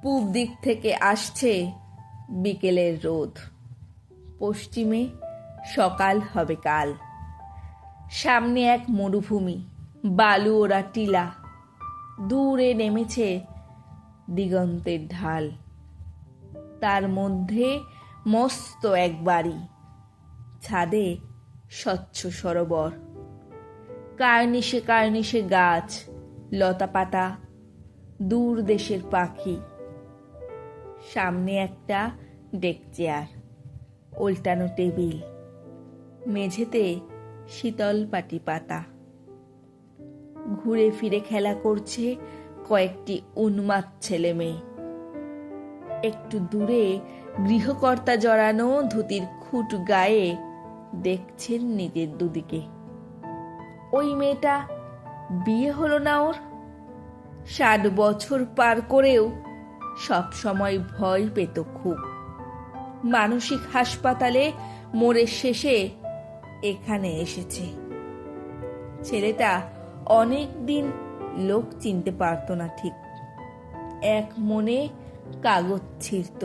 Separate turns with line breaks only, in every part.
পূব দিক থেকে আসছে বিকেলের রোদ, পশ্চিমে সকাল হবে কাল। সামনে এক মরুভূমি, বালু ওরা টিলা, দূরে নেমেছে দিগন্তের ঢাল। তার মধ্যে মস্ত এক বাড়ি, ছাদে স্বচ্ছ সরোবর, কার্নিশে কার্নিশে গাছ, লতা পাতা, দূর দেশের পাখি। সামনে একটা ডেক চেয়ার, ওল্টানো টেবিল, মেঝেতে শীতল পাটি পাতা। ঘুরে ফিরে খেলা করছে কয়েকটি উন্মাদ ছেলে মেয়ে। একটু দূরে গৃহকর্তা জড়ানো ধুতির খুঁট গায়ে দেখছেন নিজের দুদিকে। ওই মেয়েটা বিয়ে হলো না ওর। 60 বছর পার করেও সব সময় ভয় পেত খুব। মানসিক হাসপাতালে মোড়ের শেষে এখানে এসেছে। ছেলেটা অনেক দিন লোক চিনতে পারত না ঠিক। এক মনে কাগজ ছিঁড়ত।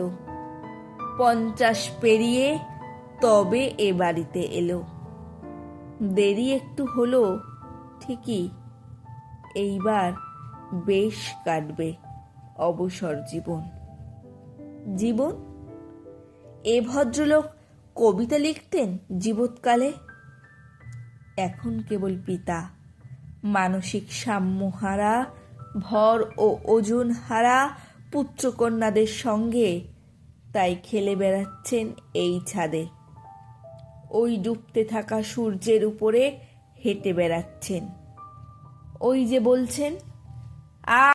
50 পেরিয়ে তবে এ বাড়িতে এলো। দেরি একটু হলো ঠিকই, এইবার বেশ কাটবে অবসর জীবন। জীবন? এ ভদ্রলোক কবিতা লিখতেন জীবৎকালে। এখন কেবল পিতা, মানসিক সাম্যহারা, ভর ও ওজন হারা পুত্রকন্যাদের সঙ্গে তাই খেলে বেড়াচ্ছেন এই ছাদে। ওই ডুবতে থাকা সূর্যের উপরে হেঁটে বেড়াচ্ছেন। ওই যে বলছেন,